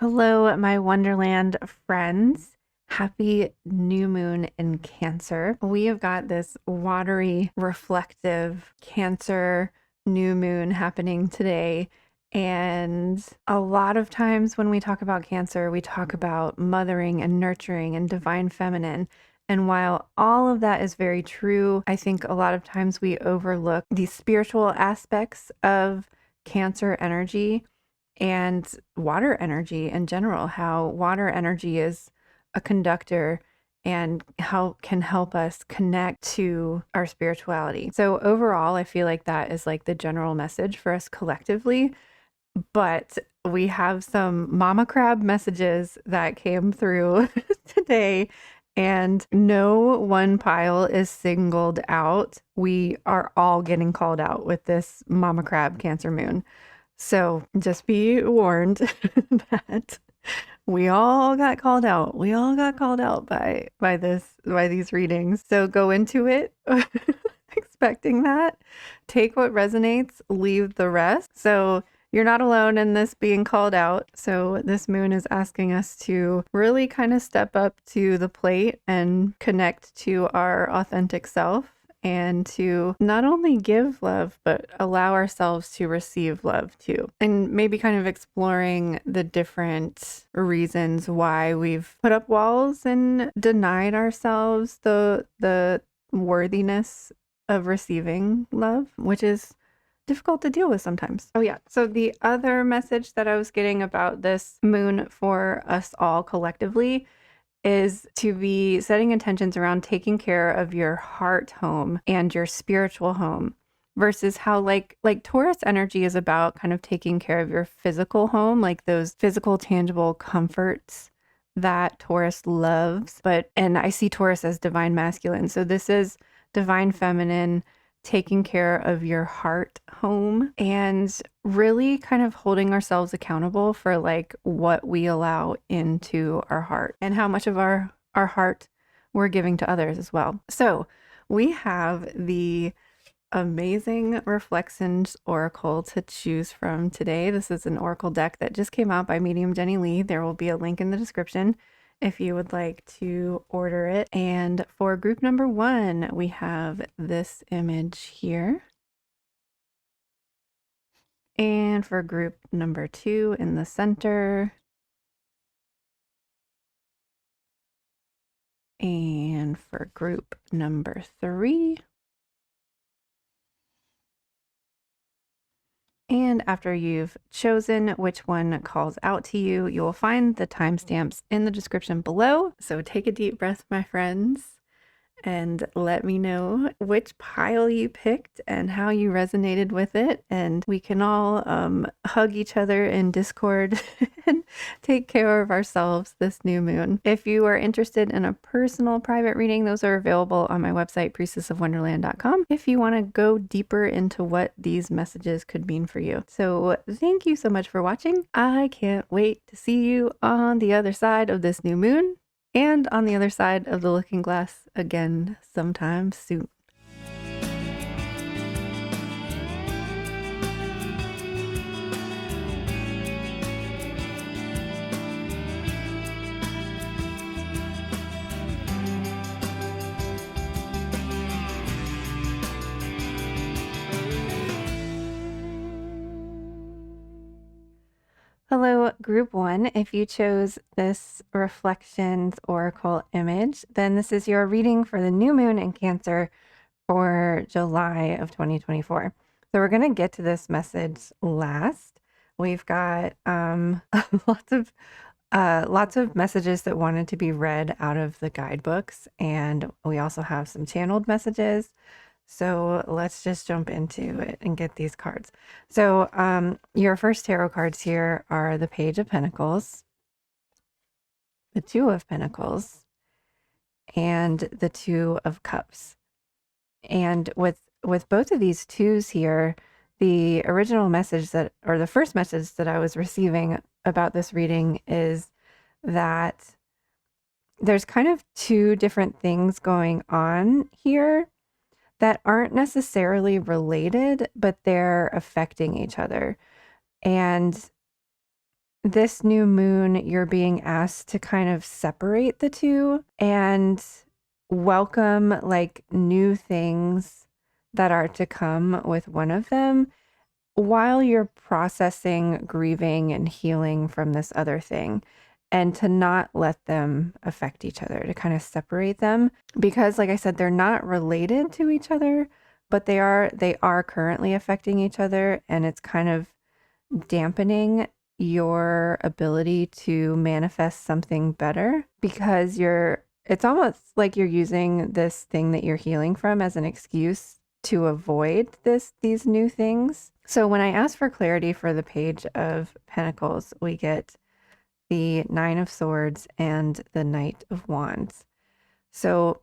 Hello, my Wonderland friends. Happy new moon in Cancer. We have got this watery, reflective Cancer new moon happening today. And a lot of times when we talk about Cancer, we talk about mothering and nurturing and divine feminine. And while all of that is very true, I think a lot of times we overlook the spiritual aspects of Cancer energy and water energy in general, how water energy is a conductor and how can help us connect to our spirituality. So overall, I feel like that is like the general message for us collectively, but we have some mama crab messages that came through today, and no one pile is singled out. We are all getting called out with this mama crab Cancer moon. So just be warned that we all got called out. We all got called out by these readings. So go into it expecting that. Take what resonates, leave the rest. So you're not alone in this being called out. So this moon is asking us to really kind of step up to the plate and connect to our authentic self, and to not only give love, but allow ourselves to receive love too. And maybe kind of exploring the different reasons why we've put up walls and denied ourselves the worthiness of receiving love, which is difficult to deal with sometimes. Oh yeah. So the other message that I was getting about this moon for us all collectively is to be setting intentions around taking care of your heart home and your spiritual home, versus how like Taurus energy is about kind of taking care of your physical home, like those physical tangible comforts that Taurus loves. And I see Taurus as divine masculine. So this is divine feminine, taking care of your heart home and really kind of holding ourselves accountable for like what we allow into our heart and how much of our heart we're giving to others as well. So we have the amazing Reflections Oracle to choose from today. This is an Oracle deck that just came out by medium Jenny Lee. There will be a link in the description if you would like to order it. And for group number 1, we have this image here. And for group number 2 in the center. And for group number 3. And after you've chosen which one calls out to you, you will find the timestamps in the description below. So take a deep breath, my friends, and let me know which pile you picked and how you resonated with it. And we can all hug each other in Discord and take care of ourselves this new moon. If you are interested in a personal private reading, those are available on my website, priestessofwonderland.com, if you want to go deeper into what these messages could mean for you. So thank you so much for watching. I can't wait to see you on the other side of this new moon and on the other side of the looking glass again sometime soon. Hello, group 1. If you chose this Reflections Oracle image, then this is your reading for the new moon in Cancer for July of 2024. So we're going to get to this message last. We've got lots of messages that wanted to be read out of the guidebooks, and we also have some channeled messages. So let's just jump into it and get these cards. So your first tarot cards here are the Page of Pentacles, the Two of Pentacles, and the Two of Cups. And with both of these twos here, the original message or the first message that I was receiving about this reading is that there's kind of two different things going on here that aren't necessarily related, but they're affecting each other. And this new moon, you're being asked to kind of separate the two and welcome like new things that are to come with one of them while you're processing, grieving, and healing from this other thing, and to not let them affect each other, to kind of separate them. Because, like I said, they're not related to each other, but they are currently affecting each other, and it's kind of dampening your ability to manifest something better because it's almost like you're using this thing that you're healing from as an excuse to avoid these new things. So when I ask for clarity for the Page of Pentacles, we get the Nine of Swords and the Knight of Wands. So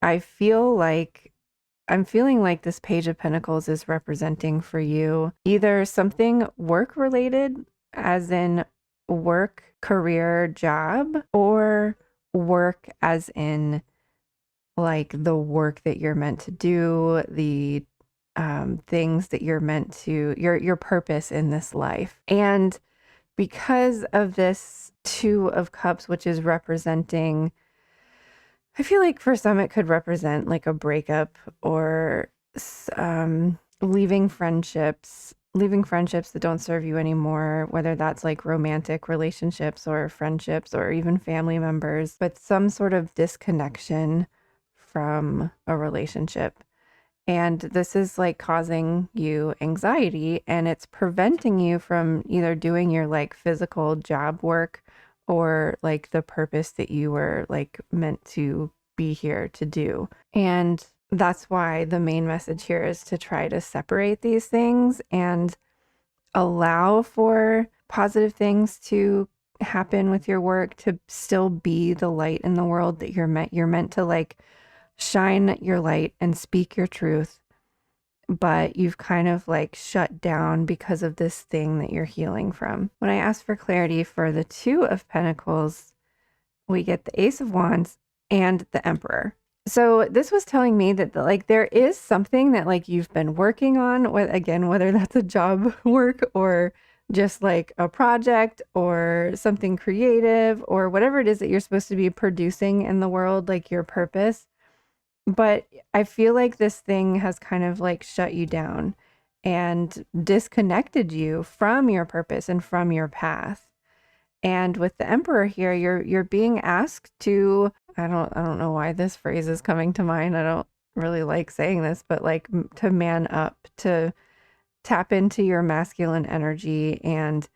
I'm feeling like this Page of Pentacles is representing for you either something work related, as in work, career, job, or work as in like the work that you're meant to do, the things that you're meant to, your purpose in this life. And because of this Two of Cups, which is representing, I feel like for some it could represent like a breakup or leaving friendships that don't serve you anymore, whether that's like romantic relationships or friendships or even family members, but some sort of disconnection from a relationship. And this is like causing you anxiety, and it's preventing you from either doing your like physical job work or like the purpose that you were like meant to be here to do. And that's why the main message here is to try to separate these things and allow for positive things to happen with your work, to still be the light in the world that you're meant to like shine your light and speak your truth, but you've kind of like shut down because of this thing that you're healing from. When I ask for clarity for the Two of Pentacles, we get the Ace of Wands and the Emperor. So this was telling me that like there is something that like you've been working on, whether that's a job work or just like a project or something creative or whatever it is that you're supposed to be producing in the world, like your purpose. But I feel like this thing has kind of like shut you down and disconnected you from your purpose and from your path. And with the Emperor here, you're being asked to, I don't know why this phrase is coming to mind. I don't really like saying this, but like to man up, to tap into your masculine energy and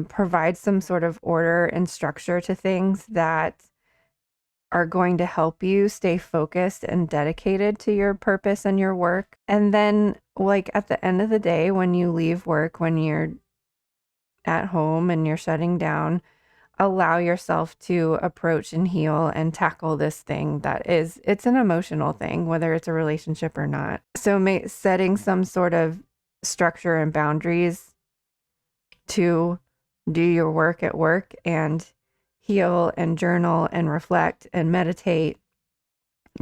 provide some sort of order and structure to things that are going to help you stay focused and dedicated to your purpose and your work. And then, like, at the end of the day, when you leave work, when you're at home and you're shutting down, allow yourself to approach and heal and tackle this thing it's an emotional thing, whether it's a relationship or not. So setting some sort of structure and boundaries to do your work at work and heal and journal and reflect and meditate,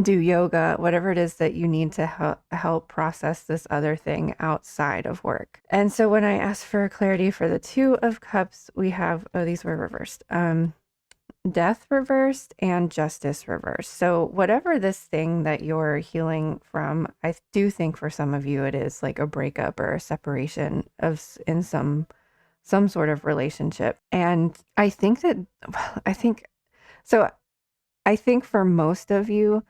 do yoga, whatever it is that you need to help process this other thing outside of work. And so when I asked for clarity for the Two of Cups, we have, these were reversed, Death reversed and Justice reversed. So whatever this thing that you're healing from, I do think for some of you it is like a breakup or a separation in some sort of relationship. And I think for most of you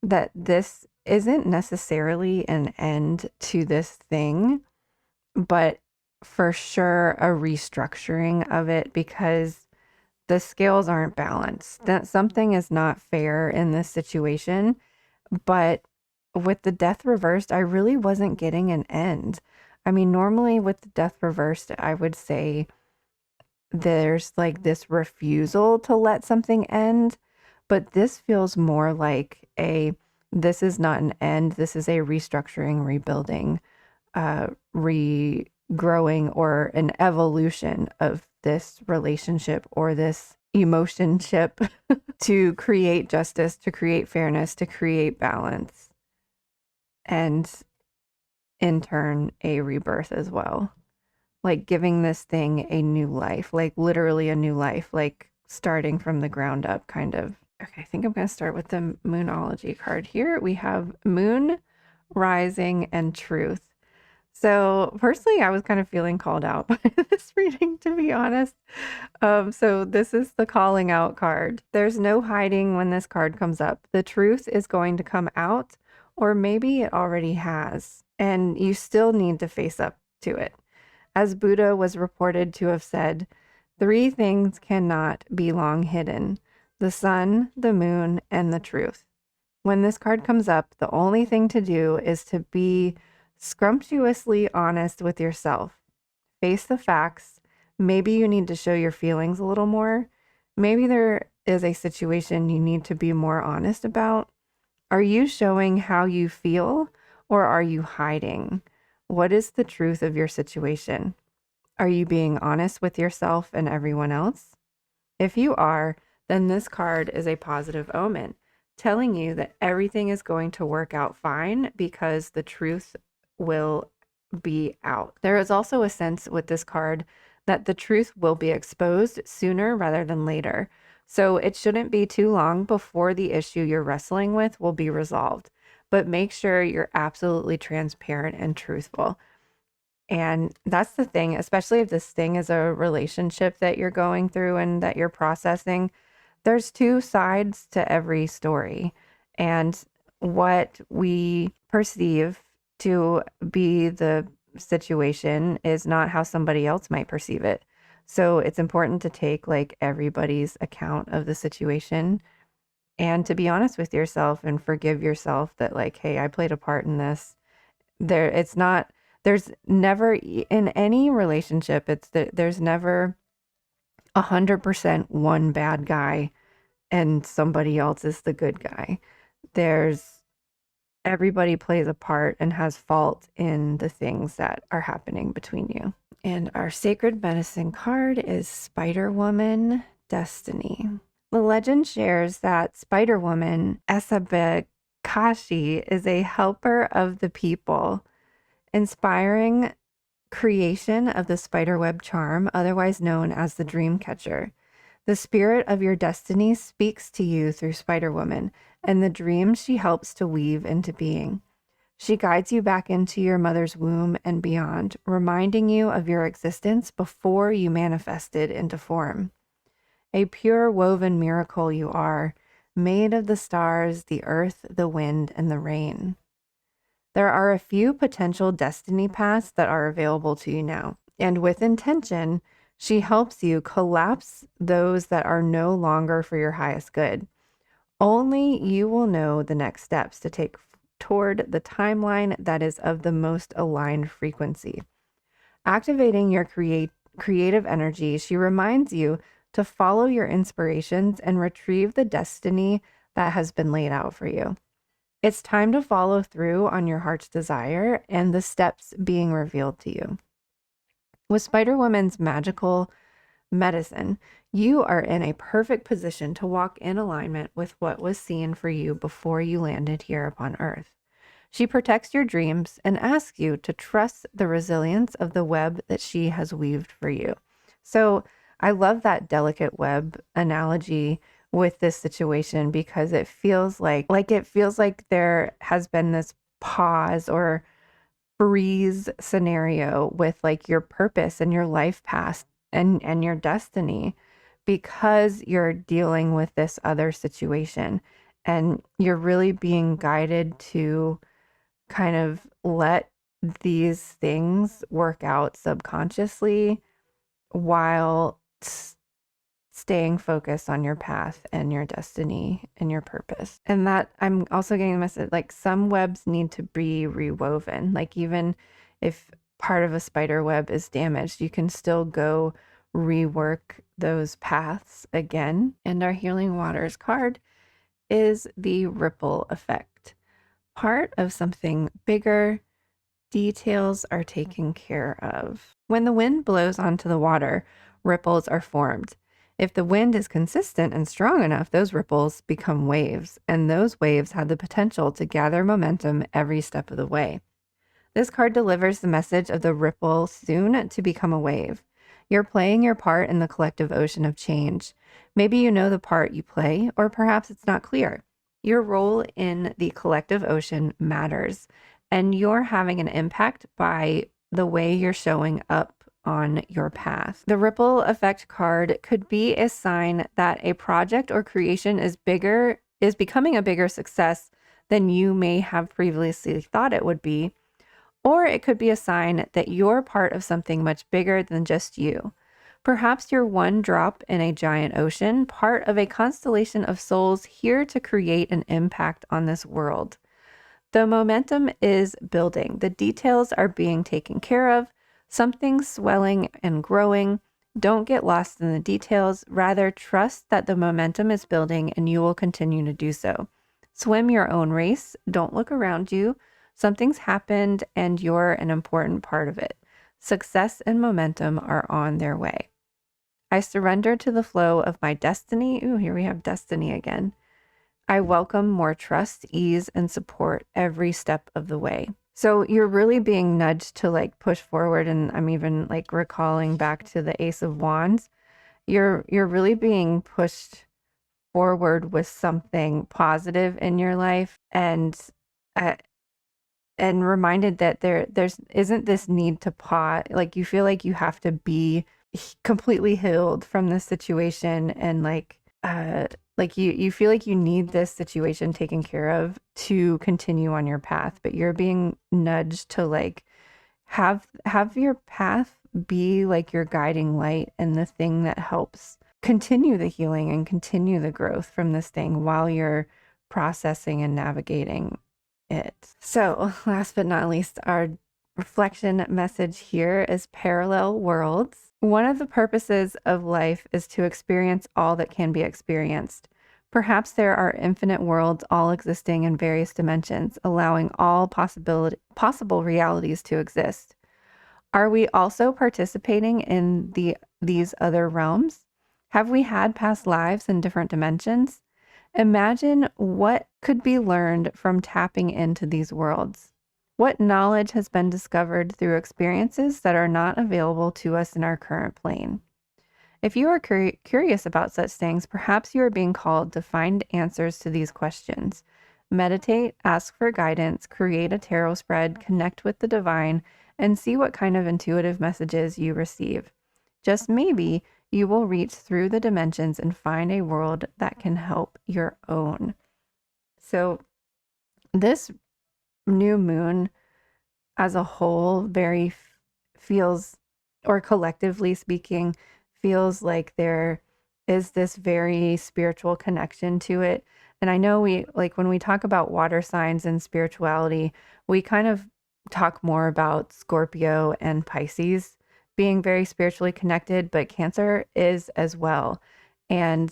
that this isn't necessarily an end to this thing, but for sure a restructuring of it, because the scales aren't balanced. That something is not fair in this situation. But with the Death reversed, I really wasn't getting an end. I mean, normally with the Death reversed, I would say there's like this refusal to let something end, but this feels more like this is not an end, this is a restructuring, rebuilding, regrowing, or an evolution of this relationship or this emotionship to create justice, to create fairness, to create balance, and in turn a rebirth as well. like giving this thing a new life, like literally a new life, like starting from the ground up, kind of. Okay, I think I'm going to start with the Moonology card here. We have Moon, Rising, and Truth. So personally, I was kind of feeling called out by this reading, to be honest. So this is the calling out card. There's no hiding when this card comes up. The truth is going to come out, or maybe it already has, and you still need to face up to it. As Buddha was reported to have said, 3 things cannot be long hidden: the sun, the moon, and the truth. When this card comes up, the only thing to do is to be scrumptiously honest with yourself. Face the facts. Maybe you need to show your feelings a little more. Maybe there is a situation you need to be more honest about. Are you showing how you feel, or are you hiding? What is the truth of your situation? Are you being honest with yourself and everyone else? If you are, then this card is a positive omen, telling you that everything is going to work out fine because the truth will be out. There is also a sense with this card that the truth will be exposed sooner rather than later. So it shouldn't be too long before the issue you're wrestling with will be resolved. But make sure you're absolutely transparent and truthful. And that's the thing, especially if this thing is a relationship that you're going through and that you're processing. There's 2 sides to every story. And what we perceive to be the situation is not how somebody else might perceive it. So it's important to take like everybody's account of the situation and to be honest with yourself and forgive yourself that like, hey, I played a part in this. There's never in any relationship, there's never 100% one bad guy and somebody else is the good guy. Everybody plays a part and has fault in the things that are happening between you. And our sacred medicine card is Spider Woman Destiny. The legend shares that Spider Woman Esabekashi is a helper of the people, inspiring creation of the spiderweb charm, otherwise known as the dream catcher. The spirit of your destiny speaks to you through Spider Woman, and the dreams she helps to weave into being. She guides you back into your mother's womb and beyond, reminding you of your existence before you manifested into form. A pure woven miracle you are, made of the stars, the earth, the wind, and the rain. There are a few potential destiny paths that are available to you now, and with intention, she helps you collapse those that are no longer for your highest good. Only you will know the next steps to take toward the timeline that is of the most aligned frequency. Activating your creative energy, she reminds you to follow your inspirations and retrieve the destiny that has been laid out for you. It's time to follow through on your heart's desire and the steps being revealed to you. With Spider Woman's magical medicine, you are in a perfect position to walk in alignment with what was seen for you before you landed here upon Earth. She protects your dreams and asks you to trust the resilience of the web that she has weaved for you. So I love that delicate web analogy with this situation because it feels like there has been this pause or freeze scenario with like your purpose and your life path and your destiny because you're dealing with this other situation and you're really being guided to kind of let these things work out subconsciously while staying focused on your path and your destiny and your purpose. And that I'm also getting the message, like some webs need to be rewoven. Like even if part of a spider web is damaged, you can still go rework those paths again. And our Healing Waters card is the ripple effect. Part of something bigger, details are taken care of. When the wind blows onto the water, ripples are formed. If the wind is consistent and strong enough, those ripples become waves, and those waves have the potential to gather momentum every step of the way. This card delivers the message of the ripple soon to become a wave. You're playing your part in the collective ocean of change. Maybe you know the part you play, or perhaps it's not clear. Your role in the collective ocean matters, and you're having an impact by the way you're showing up on your path. The ripple effect card could be a sign that a project or creation is becoming a bigger success than you may have previously thought it would be. Or it could be a sign that you're part of something much bigger than just you. Perhaps you're one drop in a giant ocean, part of a constellation of souls here to create an impact on this world. The momentum is building. The details are being taken care of. Something's swelling and growing. Don't get lost in the details. Rather, trust that the momentum is building and you will continue to do so. Swim your own race. Don't look around you. Something's happened and you're an important part of it. Success and momentum are on their way. I surrender to the flow of my destiny. Ooh, here we have destiny again. I welcome more trust, ease, and support every step of the way. So you're really being nudged to like push forward. And I'm even like recalling back to the Ace of Wands. You're really being pushed forward with something positive in your life, and reminded that there's isn't this need to pause. Like you feel like you have to be completely healed from this situation, and like you feel like you need this situation taken care of to continue on your path, but you're being nudged to like have your path be like your guiding light and the thing that helps continue the healing and continue the growth from this thing while you're processing and navigating it. So last but not least, our reflection message here is parallel worlds. One of the purposes of life is to experience all that can be experienced. Perhaps there are infinite worlds all existing in various dimensions, allowing all possible realities to exist. Are we also participating in these other realms? Have we had past lives in different dimensions? Imagine what could be learned from tapping into these worlds. What knowledge has been discovered through experiences that are not available to us in our current plane? If you are curious about such things, perhaps you are being called to find answers to these questions. Meditate, ask for guidance, create a tarot spread, connect with the divine, and see what kind of intuitive messages you receive. Just maybe you will reach through the dimensions and find a world that can help your own. So this new moon as a whole very feels, or collectively speaking, feels like there is this very spiritual connection to it. And I know we, like when we talk about water signs and spirituality, we kind of talk more about Scorpio and Pisces being very spiritually connected, but Cancer is as well. And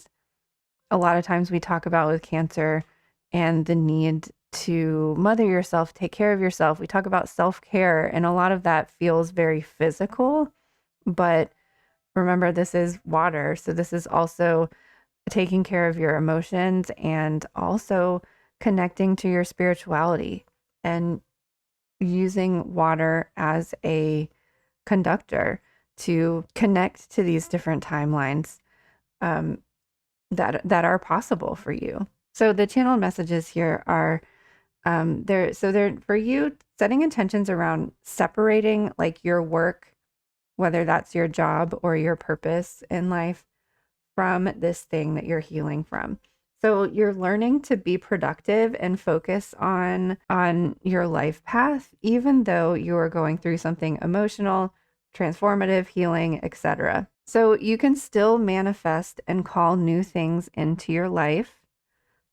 a lot of times we talk about with Cancer and the need to mother yourself, take care of yourself. We talk about self-care, and a lot of that feels very physical. But remember, this is water. So this is also taking care of your emotions and also connecting to your spirituality and using water as a conductor to connect to these different timelines that are possible for you. So the channeled messages here are they're for you, setting intentions around separating like your work, whether that's your job or your purpose in life, from this thing that you're healing from. So you're learning to be productive and focus on your life path, even though you're going through something emotional, transformative, healing, etc. So you can still manifest and call new things into your life,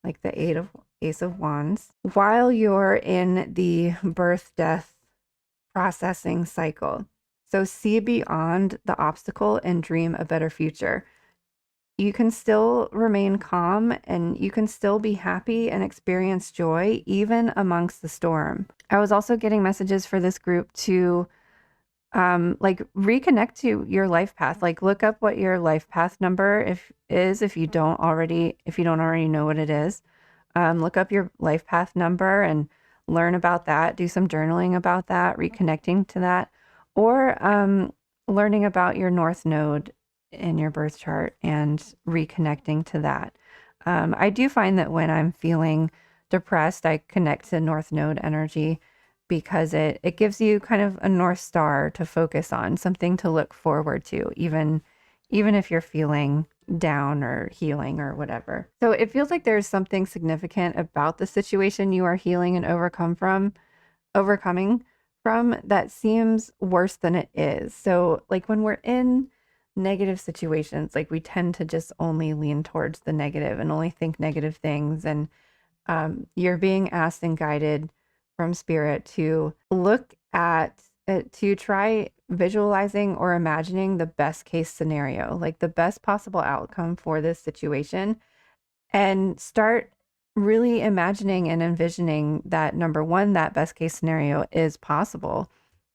like the Ace of Wands, while you're in the birth, death, processing cycle. So see beyond the obstacle and dream a better future. You can still remain calm and you can still be happy and experience joy even amongst the storm. I was also getting messages for this group to like reconnect to your life path. Like look up what your life path number if you don't already know what it is. Look up your life path number and learn about that, do some journaling about that, reconnecting to that, or learning about your North Node in your birth chart and reconnecting to that. I do find that when I'm feeling depressed, I connect to North Node energy because it gives you kind of a North Star to focus on, something to look forward to, even if you're feeling down or healing or whatever. So it feels like there's something significant about the situation you are healing and overcoming from that seems worse than it is. So like when we're in negative situations, like we tend to just only lean towards the negative and only think negative things. And you're being asked and guided from spirit to look at it, to try visualizing or imagining the best case scenario, like the best possible outcome for this situation, and start really imagining and envisioning that number one, that best case scenario is possible,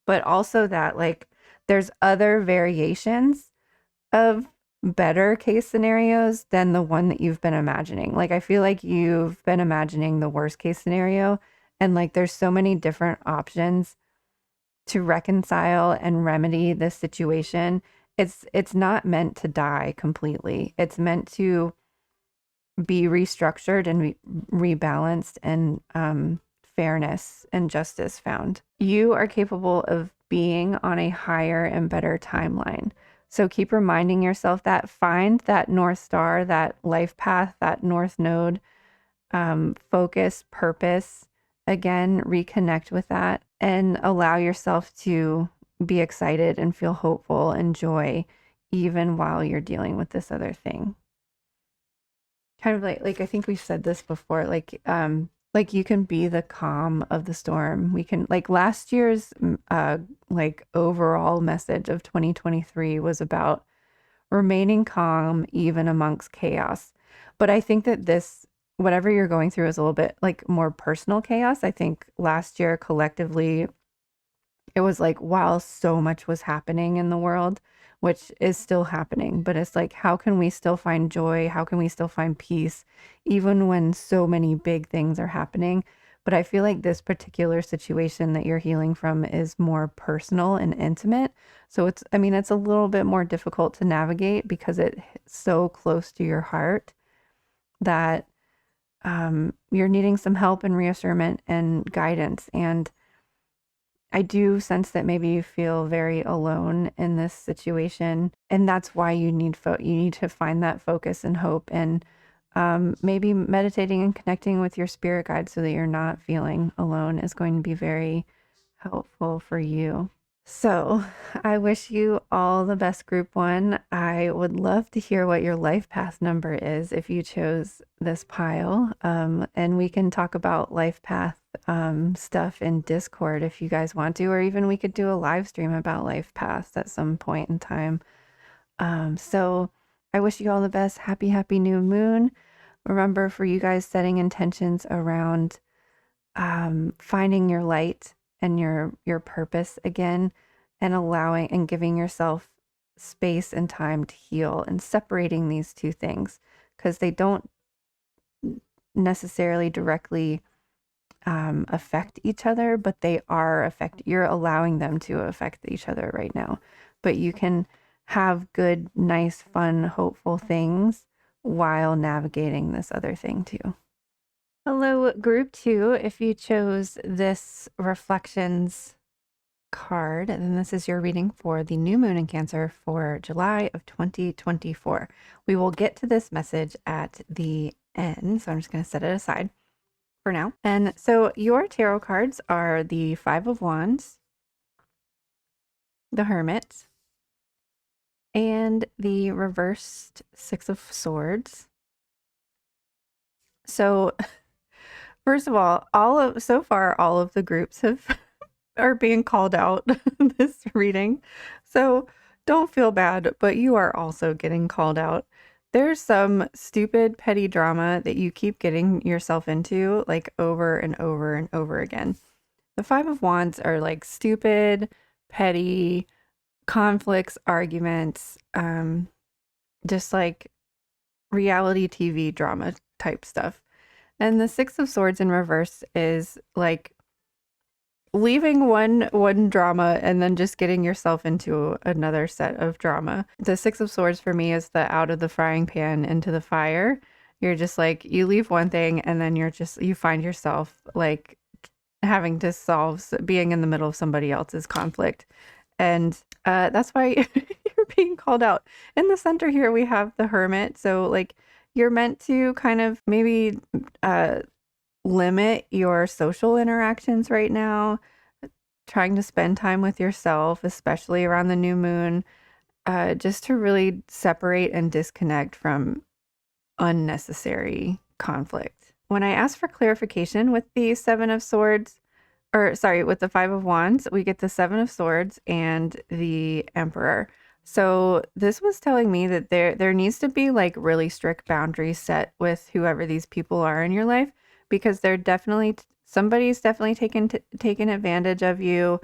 but also that like there's other variations of better case scenarios than the one that you've been imagining. Like I feel like you've been imagining the worst case scenario, and like there's so many different options to reconcile and remedy this situation. It's not meant to die completely. It's meant to be restructured and rebalanced, and fairness and justice found. You are capable of being on a higher and better timeline. So keep reminding yourself that, find that North Star, that life path, that North Node, focus, purpose. Again, reconnect with that and allow yourself to be excited and feel hopeful and joy, even while you're dealing with this other thing. Kind of like I think we've said this before, like you can be the calm of the storm. We can, like last year's like overall message of 2023 was about remaining calm even amongst chaos. But I think that this, whatever you're going through, is a little bit like more personal chaos. I think last year collectively it was like, while so much was happening in the world, which is still happening, but it's like, how can we still find joy? How can we still find peace, even when so many big things are happening? But I feel like this particular situation that you're healing from is more personal and intimate. So it's, I mean, it's a little bit more difficult to navigate because it's so close to your heart that you're needing some help and reassurance and guidance. And I do sense that maybe you feel very alone in this situation, and that's why you need you need to find that focus and hope, and maybe meditating and connecting with your spirit guide so that you're not feeling alone is going to be very helpful for you. So I wish you all the best, Group 1. I would love to hear what your life path number is if you chose this pile. And we can talk about life path stuff in Discord if you guys want to, or even we could do a live stream about life paths at some point in time. So I wish you all the best. Happy new moon. Remember, for you guys, setting intentions around finding your light and your purpose again, and allowing and giving yourself space and time to heal, and separating these two things because they don't necessarily directly affect each other, but they are you're allowing them to affect each other right now. But you can have good, nice, fun, hopeful things while navigating this other thing too. Hello, Group 2. If you chose this reflections card, then this is your reading for the new moon in Cancer for July of 2024. We will get to this message at the end, so I'm just going to set it aside for now. And so your tarot cards are the Five of Wands, the Hermit, and the reversed Six of Swords. So first of all, so far all of the groups are being called out this reading. So don't feel bad, but you are also getting called out. There's some stupid petty drama that you keep getting yourself into, like over and over and over again. The Five of Wands are like stupid, petty conflicts, arguments, just like reality TV drama type stuff. And the Six of Swords in reverse is like leaving one drama and then just getting yourself into another set of drama. The Six of Swords for me is the out of the frying pan into the fire. You're just like, you leave one thing and then you find yourself like having to being in the middle of somebody else's conflict. And that's why you're being called out. In the center here, we have the Hermit. So like you're meant to kind of maybe limit your social interactions right now, trying to spend time with yourself, especially around the new moon, just to really separate and disconnect from unnecessary conflict. When I asked for clarification with the Seven of Swords, with the Five of Wands, we get the Seven of Swords and the Emperor. So this was telling me that there needs to be like really strict boundaries set with whoever these people are in your life, because somebody's definitely taken advantage of you.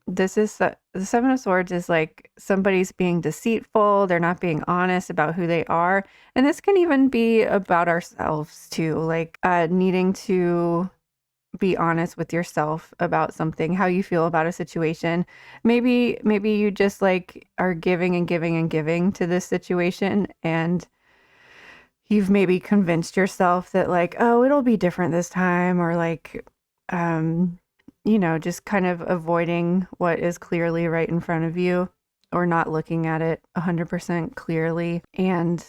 This is the Seven of Swords is like somebody's being deceitful. They're not being honest about who they are. And this can even be about ourselves too, like needing to be honest with yourself about something, how you feel about a situation. Maybe you just like are giving and giving and giving to this situation, and you've maybe convinced yourself that like, oh, it'll be different this time, or like just kind of avoiding what is clearly right in front of you, or not looking at it 100% clearly. And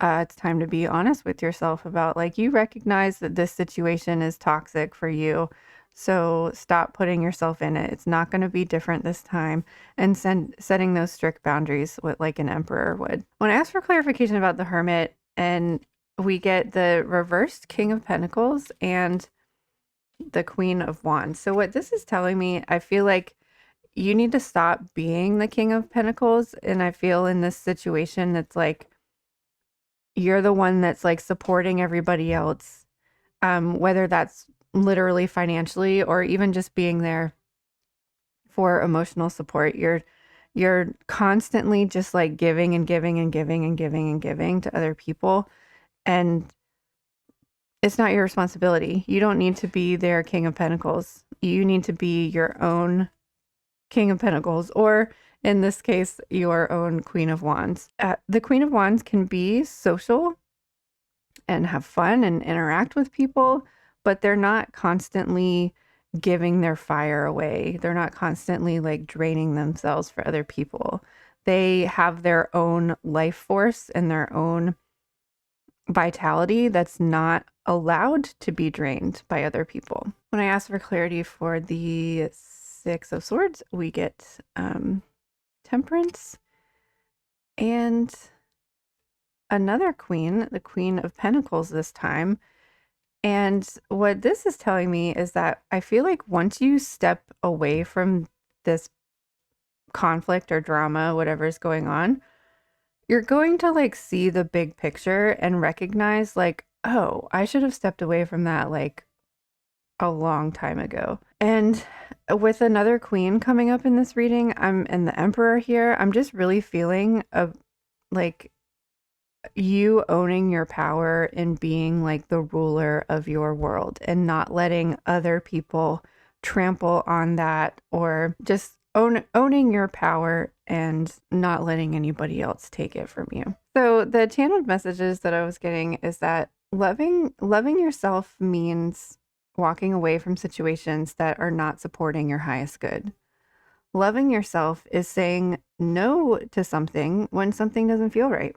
it's time to be honest with yourself about like, you recognize that this situation is toxic for you. So stop putting yourself in it. It's not going to be different this time. And setting those strict boundaries with like an emperor would. When I asked for clarification about the Hermit, and we get the reversed King of Pentacles and the Queen of Wands. So what this is telling me, I feel like you need to stop being the King of Pentacles. And I feel in this situation, it's like, you're the one that's like supporting everybody else, whether that's literally financially or even just being there for emotional support. You're constantly just like giving and giving and giving and giving and giving to other people, and it's not your responsibility. You don't need to be their King of Pentacles. You need to be your own King of Pentacles, or in this case, your own Queen of Wands. The Queen of Wands can be social and have fun and interact with people, but they're not constantly giving their fire away. They're not constantly like draining themselves for other people. They have their own life force and their own vitality that's not allowed to be drained by other people. When I ask for clarity for the Six of Swords, we get Temperance and another queen, the Queen of Pentacles this time. And what this is telling me is that I feel like once you step away from this conflict or drama, whatever is going on, you're going to like see the big picture and recognize like, oh, I should have stepped away from that like a long time ago. And with another queen coming up in this reading, I'm in the Emperor here. I'm just really feeling like you owning your power and being like the ruler of your world and not letting other people trample on that, or just owning your power and not letting anybody else take it from you. So the channeled messages that I was getting is that loving yourself means walking away from situations that are not supporting your highest good. Loving yourself is saying no to something when something doesn't feel right.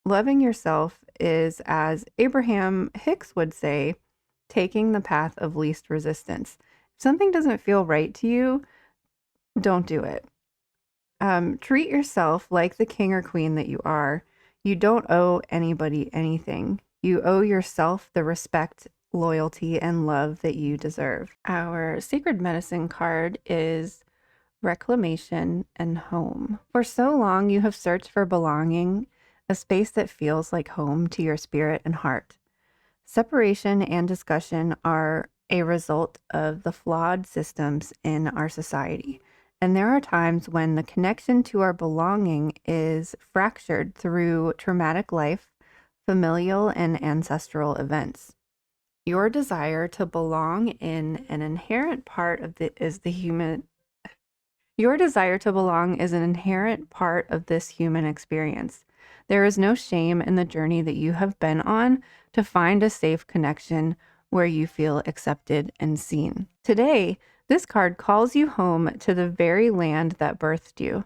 Loving yourself is, as Abraham Hicks would say, taking the path of least resistance. If something doesn't feel right to you, don't do it. Treat yourself like the king or queen that you are. You don't owe anybody anything. You owe yourself the respect, loyalty, and love that you deserve. Our sacred medicine card is reclamation and home. For so long, you have searched for belonging, a space that feels like home to your spirit and heart. Separation and discussion are a result of the flawed systems in our society. And there are times when the connection to our belonging is fractured through traumatic life, familial and ancestral events. Your desire to belong in an inherent part of your desire to belong is an inherent part of this human experience. There is no shame in the journey that you have been on to find a safe connection where you feel accepted and seen. Today, this card calls you home to the very land that birthed you.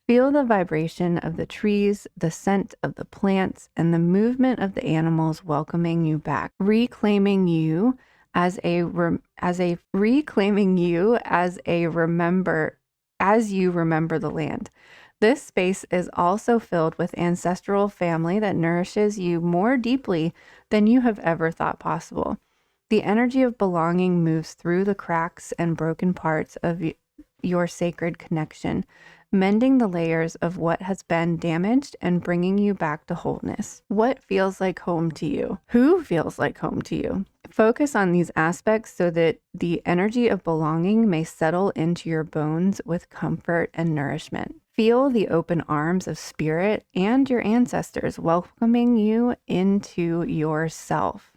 Feel the vibration of the trees, the scent of the plants, and the movement of the animals welcoming you back, reclaiming you as a remember as you remember the land. This space is also filled with ancestral family that nourishes you more deeply than you have ever thought possible. The energy of belonging moves through the cracks and broken parts of your sacred connection, mending the layers of what has been damaged and bringing you back to wholeness. What feels like home to you? Who feels like home to you? Focus on these aspects so that the energy of belonging may settle into your bones with comfort and nourishment. Feel the open arms of spirit and your ancestors welcoming you into yourself.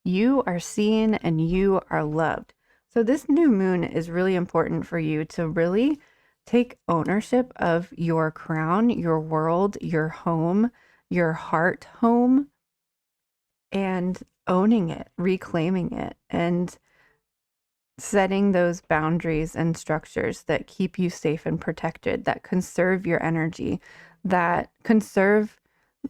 You are seen and you are loved. So this new moon is really important for you to really take ownership of your crown, your world, your home, your heart home, and owning it, reclaiming it, and setting those boundaries and structures that keep you safe and protected, that conserve your energy, that conserve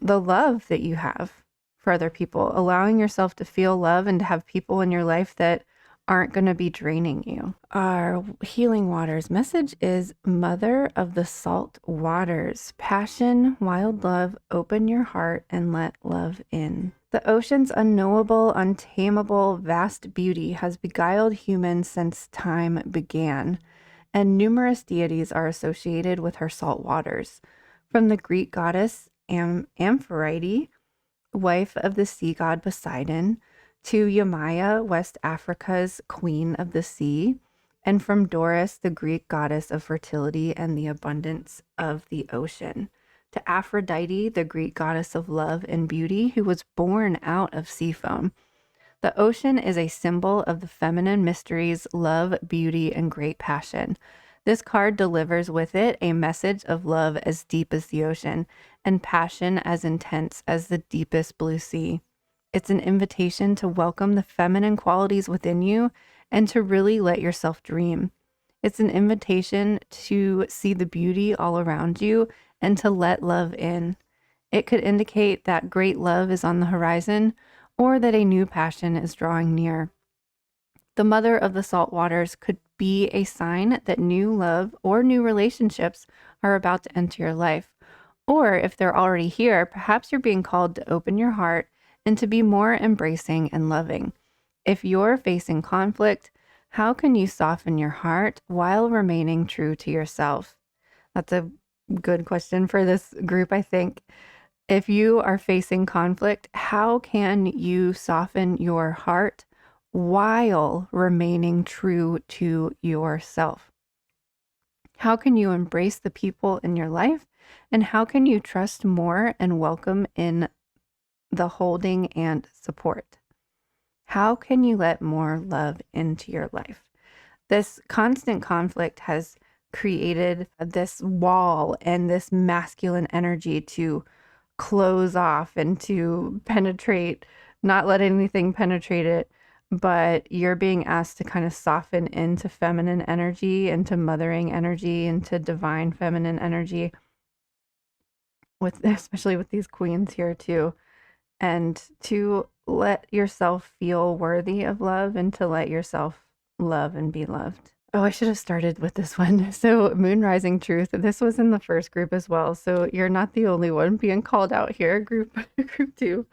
the love that you have for other people, allowing yourself to feel love and to have people in your life that aren't going to be draining you. Our Healing Waters message is Mother of the Salt Waters. Passion, wild love, open your heart and let love in. The ocean's unknowable, untamable, vast beauty has beguiled humans since time began, and numerous deities are associated with her salt waters. From the Greek goddess Amphitrite, wife of the sea god Poseidon, to Yamaya, West Africa's queen of the sea, and from Doris, the Greek goddess of fertility and the abundance of the ocean, to Aphrodite, the Greek goddess of love and beauty, who was born out of sea foam. The ocean is a symbol of the feminine mysteries, love, beauty, and great passion. This card delivers with it a message of love as deep as the ocean and passion as intense as the deepest blue sea. It's an invitation to welcome the feminine qualities within you and to really let yourself dream. It's an invitation to see the beauty all around you and to let love in. It could indicate that great love is on the horizon or that a new passion is drawing near. The mother of the salt waters could be a sign that new love or new relationships are about to enter your life. Or if they're already here, perhaps you're being called to open your heart and to be more embracing and loving. If you're facing conflict, how can you soften your heart while remaining true to yourself? That's a good question for this group, I think. If you are facing conflict, how can you soften your heart while remaining true to yourself? How can you embrace the people in your life? And how can you trust more and welcome in the holding and support? How can you let more love into your life? This constant conflict has created this wall and this masculine energy to close off and to penetrate, not let anything penetrate it, but you're being asked to kind of soften into feminine energy, into mothering energy, into divine feminine energy, with especially with these queens here too, and to let yourself feel worthy of love and to let yourself love and be loved. Oh, I should have started with this one. So, Moon Rising Truth, this was in the first group as well. So, you're not the only one being called out here, group 2.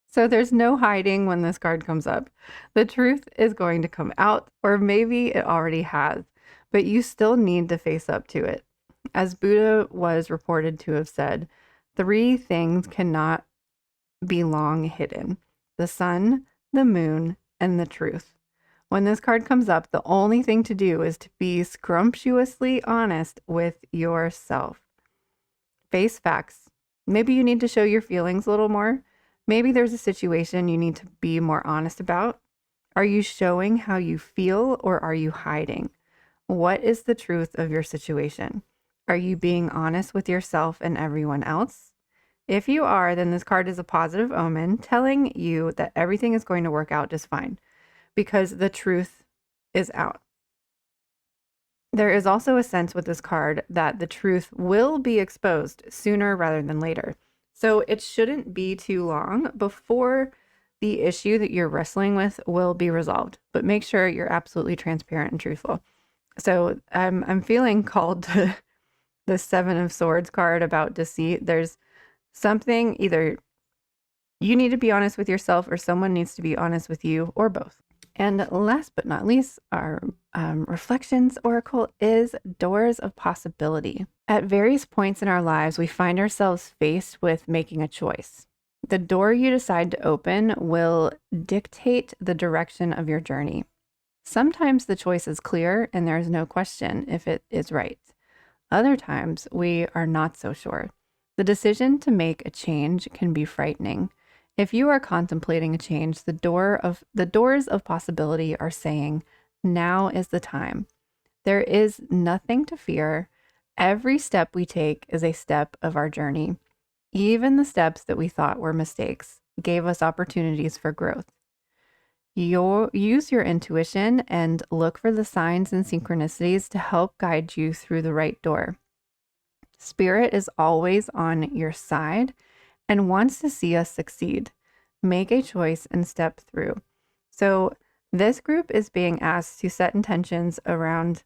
So, there's no hiding when this card comes up. The truth is going to come out, or maybe it already has, but you still need to face up to it. As Buddha was reported to have said, 3 things cannot be long hidden: the sun, the moon, and the truth. When this card comes up, the only thing to do is to be scrumptiously honest with yourself. Face facts. Maybe you need to show your feelings a little more. Maybe there's a situation you need to be more honest about. Are you showing how you feel or are you hiding? What is the truth of your situation? Are you being honest with yourself and everyone else? If you are, then this card is a positive omen telling you that everything is going to work out just fine because the truth is out. There is also a sense with this card that the truth will be exposed sooner rather than later. So it shouldn't be too long before the issue that you're wrestling with will be resolved, but make sure you're absolutely transparent and truthful. So I'm feeling called to the Seven of Swords card about deceit. There's something, either you need to be honest with yourself or someone needs to be honest with you, or both. And last but not least, our reflections oracle is Doors of Possibility. At various points in our lives, we find ourselves faced with making a choice. The door you decide to open will dictate the direction of your journey. Sometimes the choice is clear and there is no question if it is right. Other times we are not so sure. The decision to make a change can be frightening. If you are contemplating a change, the doors of possibility are saying, now is the time. There is nothing to fear. Every step we take is a step of our journey. Even the steps that we thought were mistakes gave us opportunities for growth. Use your intuition and look for the signs and synchronicities to help guide you through the right door. Spirit is always on your side and wants to see us succeed. Make a choice and step through. So this group is being asked to set intentions around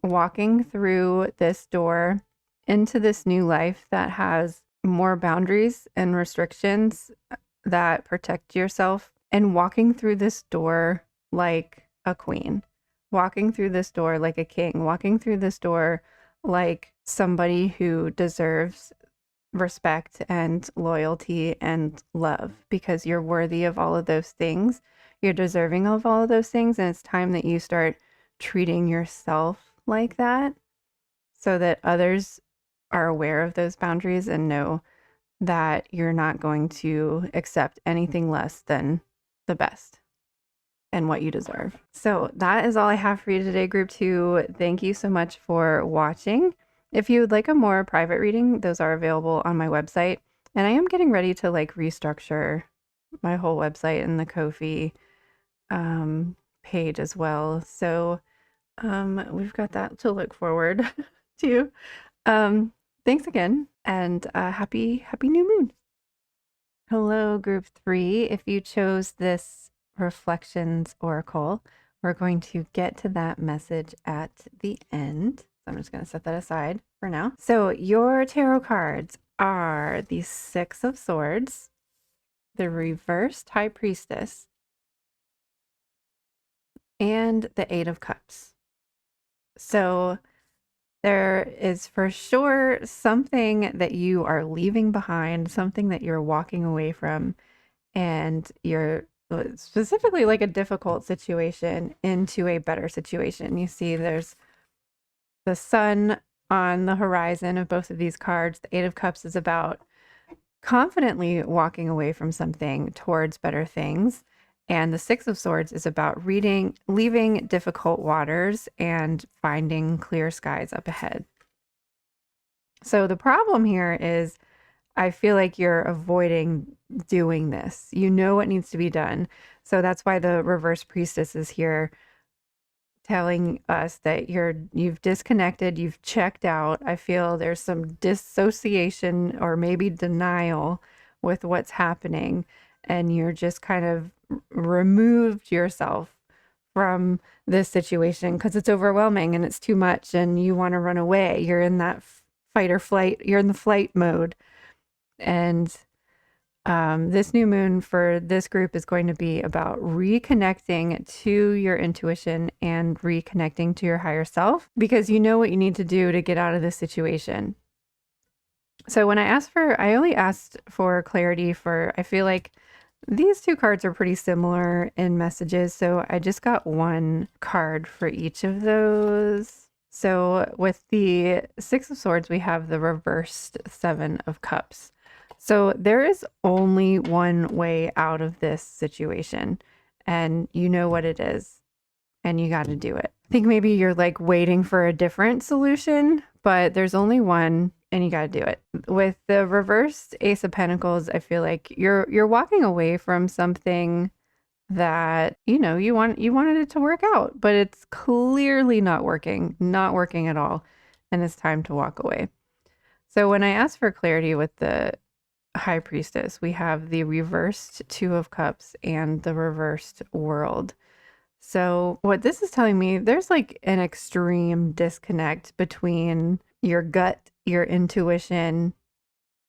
walking through this door into this new life that has more boundaries and restrictions that protect yourself, and walking through this door like a queen, walking through this door like a king, walking through this door like somebody who deserves respect and loyalty and love, because you're worthy of all of those things. You're deserving of all of those things. And it's time that you start treating yourself like that so that others are aware of those boundaries and know that you're not going to accept anything less than the best and what you deserve. So that is all I have for you today, Group 2. Thank you so much for watching. If you would like a more private reading, those are available on my website. And I am getting ready to restructure my whole website and the Ko-fi page as well. So we've got that to look forward to. Thanks again, and happy new moon. Hello, Group 3. If you chose this Reflections Oracle, we're going to get to that message at the end. So I'm just going to set that aside for now. So your tarot cards are the Six of Swords, the Reversed High Priestess, and the Eight of Cups. So there is for sure something that you are leaving behind, something that you're walking away from, and you're specifically like a difficult situation into a better situation. You see there's the sun on the horizon of both of these cards. The Eight of Cups is about confidently walking away from something towards better things. And the Six of Swords is about leaving difficult waters and finding clear skies up ahead. So the problem here is I feel like you're avoiding doing this. You know what needs to be done. So that's why the Reverse Priestess is here telling us that you've disconnected, you've checked out. I feel there's some dissociation or maybe denial with what's happening, and you're just kind of removed yourself from this situation because it's overwhelming and it's too much and you want to run away. You're in that fight or flight, you're in the flight mode. And this new moon for this group is going to be about reconnecting to your intuition and reconnecting to your higher self, because you know what you need to do to get out of this situation. So when I only asked for clarity for, I feel like these two cards are pretty similar in messages. So I just got one card for each of those. So with the Six of Swords, we have the reversed Seven of Cups. So there is only one way out of this situation, and you know what it is, and you got to do it. I think maybe you're like waiting for a different solution, but there's only one and you got to do it. With the reversed Ace of Pentacles, I feel like you're walking away from something that, you know, you wanted it to work out, but it's clearly not working at all, and it's time to walk away. So when I asked for clarity with the High Priestess, we have the reversed Two of Cups and the reversed World. So what this is telling me, there's like an extreme disconnect between your gut, your intuition,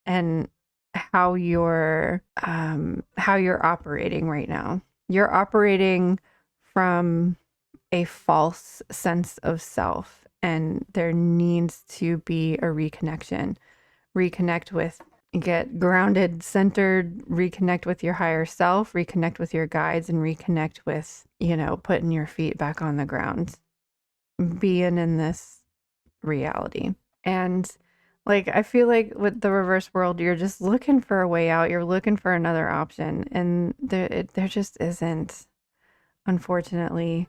and how you're operating right now. You're operating from a false sense of self, and there needs to be a reconnection. Reconnect with, get grounded, centered, reconnect with your higher self, reconnect with your guides, and reconnect with, you know, putting your feet back on the ground, being in this reality. And like, I feel like with the reverse world, you're just looking for a way out. You're looking for another option. And there just isn't, unfortunately.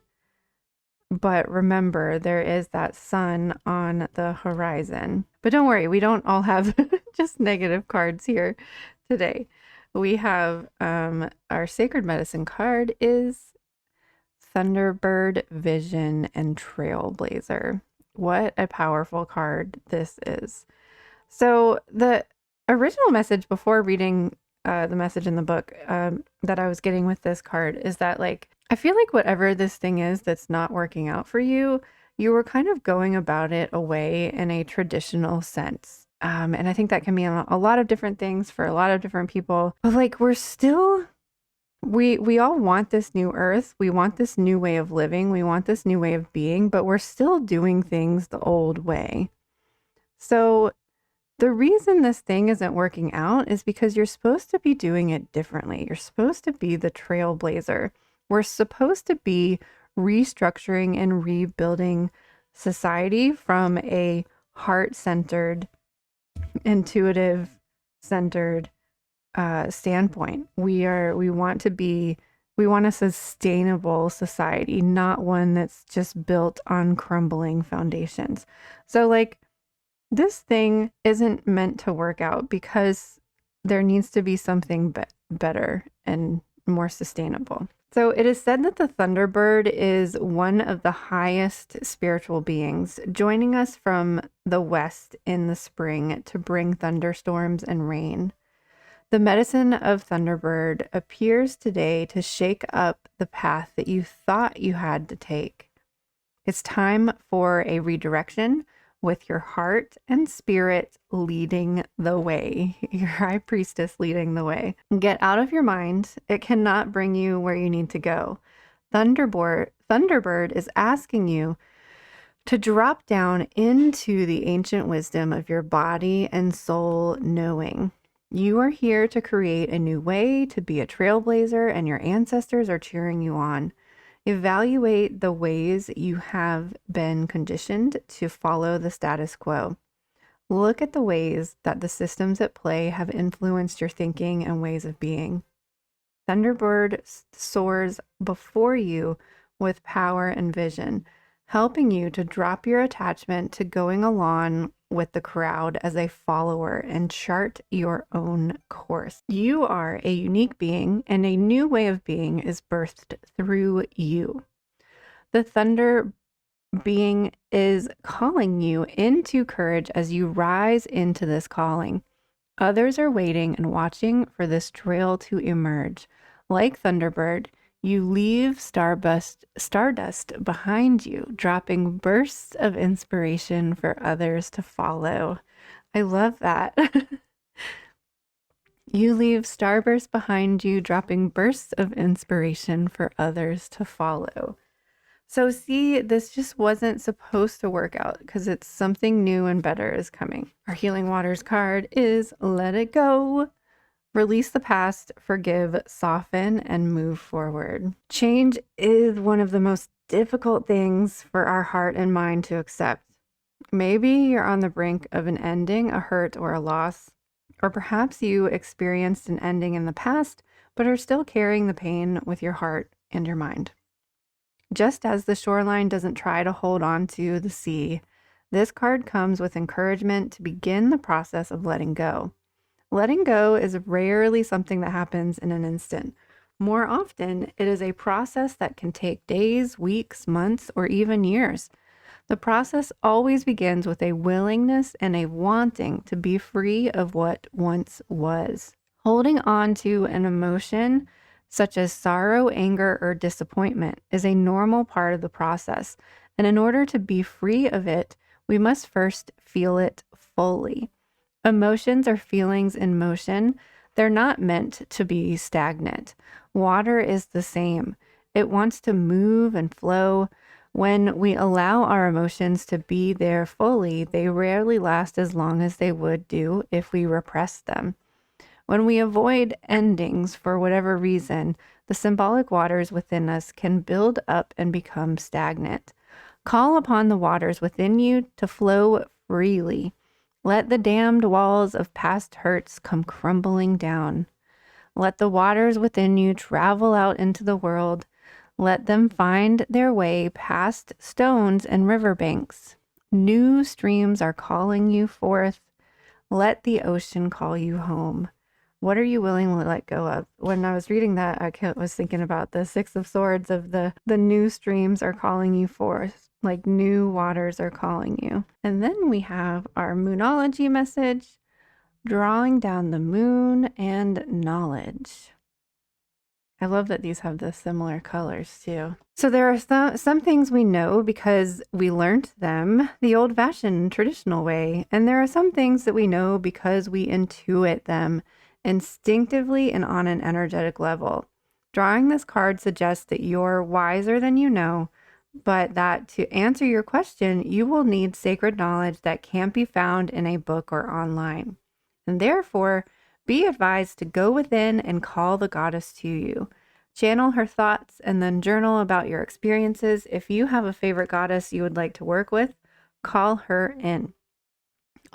But remember, there is that sun on the horizon. But don't worry, we don't all have just negative cards here today. We have our sacred medicine card is Thunderbird, Vision, and Trailblazer. What a powerful card this is. So the original message before reading the message in the book that I was getting with this card is that, like, I feel like whatever this thing is that's not working out for you, you were kind of going about it away in a traditional sense. And I think that can mean a lot of different things for a lot of different people. But like, we're still, we all want this new earth. We want this new way of living. We want this new way of being, but we're still doing things the old way. So the reason this thing isn't working out is because you're supposed to be doing it differently. You're supposed to be the trailblazer. We're supposed to be restructuring and rebuilding society from a heart-centered, intuitive-centered standpoint. We want a sustainable society, not one that's just built on crumbling foundations. So like, this thing isn't meant to work out because there needs to be something better and more sustainable. So it is said that the Thunderbird is one of the highest spiritual beings, joining us from the west in the spring to bring thunderstorms and rain. The medicine of Thunderbird appears today to shake up the path that you thought you had to take. It's time for a redirection, with your heart and spirit leading the way, your high priestess leading the way. Get out of your mind. It cannot bring you where you need to go. Thunderbird is asking you to drop down into the ancient wisdom of your body and soul knowing. You are here to create a new way, to be a trailblazer, and your ancestors are cheering you on. Evaluate the ways you have been conditioned to follow the status quo. Look at the ways that the systems at play have influenced your thinking and ways of being. Thunderbird soars before you with power and vision, helping you to drop your attachment to going along with the crowd as a follower and chart your own course. You are a unique being, and a new way of being is birthed through you. The Thunder being is calling you into courage as you rise into this calling. Others are waiting and watching for this trail to emerge. Like Thunderbird, you leave stardust behind you, dropping bursts of inspiration for others to follow. I love that. You leave starbursts behind you, dropping bursts of inspiration for others to follow. So see, this just wasn't supposed to work out because it's something new and better is coming. Our Healing Waters card is Let It Go. Release the past, forgive, soften, and move forward. Change is one of the most difficult things for our heart and mind to accept. Maybe you're on the brink of an ending, a hurt, or a loss. Or perhaps you experienced an ending in the past, but are still carrying the pain with your heart and your mind. Just as the shoreline doesn't try to hold on to the sea, this card comes with encouragement to begin the process of letting go. Letting go is rarely something that happens in an instant. More often, it is a process that can take days, weeks, months, or even years. The process always begins with a willingness and a wanting to be free of what once was. Holding on to an emotion such as sorrow, anger, or disappointment is a normal part of the process. And in order to be free of it, we must first feel it fully. Emotions are feelings in motion. They're not meant to be stagnant. Water is the same. It wants to move and flow. When we allow our emotions to be there fully, they rarely last as long as they would do if we repress them. When we avoid endings for whatever reason, the symbolic waters within us can build up and become stagnant. Call upon the waters within you to flow freely. Let the dammed walls of past hurts come crumbling down. Let the waters within you travel out into the world. Let them find their way past stones and riverbanks. New streams are calling you forth. Let the ocean call you home. What are you willing to let go of? When I was reading that, I was thinking about the Six of Swords of the new streams are calling you forth, like new waters are calling you. And then we have our Moonology message, drawing down the moon and knowledge. I love that these have the similar colors too. So there are some things we know because we learned them the old-fashioned traditional way, and there are some things that we know because we intuit them instinctively and on an energetic level. Drawing this card suggests that you're wiser than you know, but that to answer your question, you will need sacred knowledge that can't be found in a book or online. And therefore, be advised to go within and call the goddess to you. Channel her thoughts and then journal about your experiences. If you have a favorite goddess you would like to work with, call her in.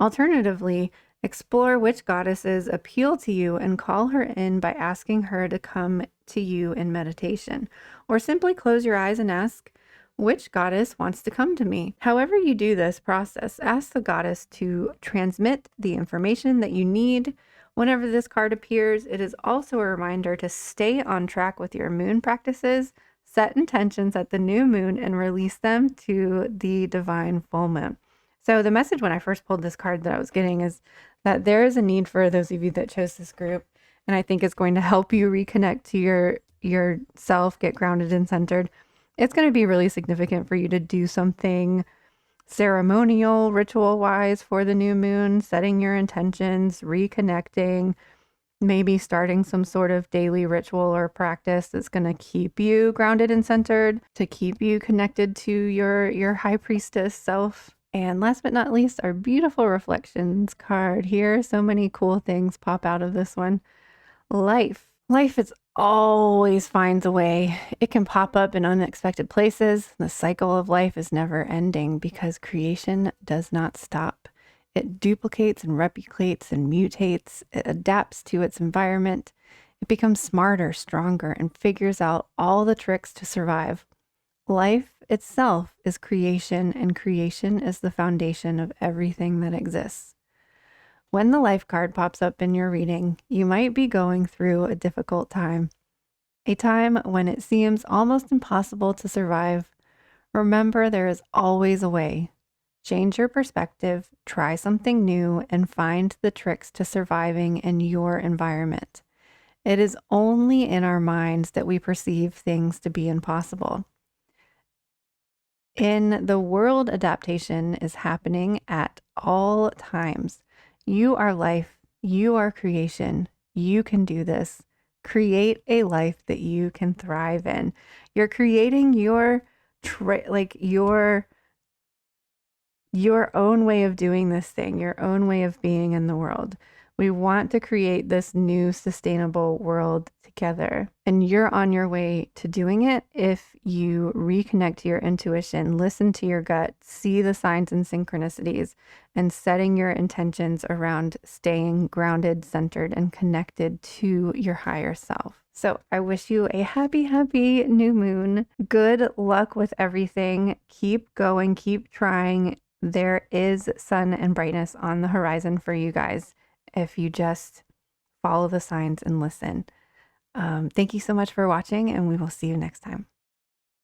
Alternatively, explore which goddesses appeal to you and call her in by asking her to come to you in meditation. Or simply close your eyes and ask, which goddess wants to come to me? However you do this process, ask the goddess to transmit the information that you need. Whenever this card appears, it is also a reminder to stay on track with your moon practices, set intentions at the new moon, and release them to the divine full moon. So the message when I first pulled this card that I was getting is that there is a need for those of you that chose this group, and I think it's going to help you reconnect to yourself, get grounded and centered. It's going to be really significant for you to do something ceremonial, ritual-wise for the new moon, setting your intentions, reconnecting, maybe starting some sort of daily ritual or practice that's going to keep you grounded and centered, to keep you connected to your high priestess self. And last but not least, our beautiful reflections card here. So many cool things pop out of this one. Life is always finds a way. It can pop up in unexpected places. The cycle of life is never ending because creation does not stop. It duplicates and replicates and mutates. It adapts to its environment. It becomes smarter, stronger, and figures out all the tricks to survive. Life itself is creation, and creation is the foundation of everything that exists. When the life card pops up in your reading, you might be going through a difficult time, a time when it seems almost impossible to survive. Remember, there is always a way. Change your perspective, try something new, and find the tricks to surviving in your environment. It is only in our minds that we perceive things to be impossible. In the world, adaptation is happening at all times. You are life. You are creation. You can do this. Create a life that you can thrive in. You're creating your own way of doing this thing, your own way of being in the world. We want to create this new sustainable world together. And you're on your way to doing it if you reconnect to your intuition, listen to your gut, see the signs and synchronicities, and setting your intentions around staying grounded, centered, and connected to your higher self. So I wish you a happy, happy new moon. Good luck with everything. Keep going, keep trying. There is sun and brightness on the horizon for you guys if you just follow the signs and listen. Thank you so much for watching, and we will see you next time.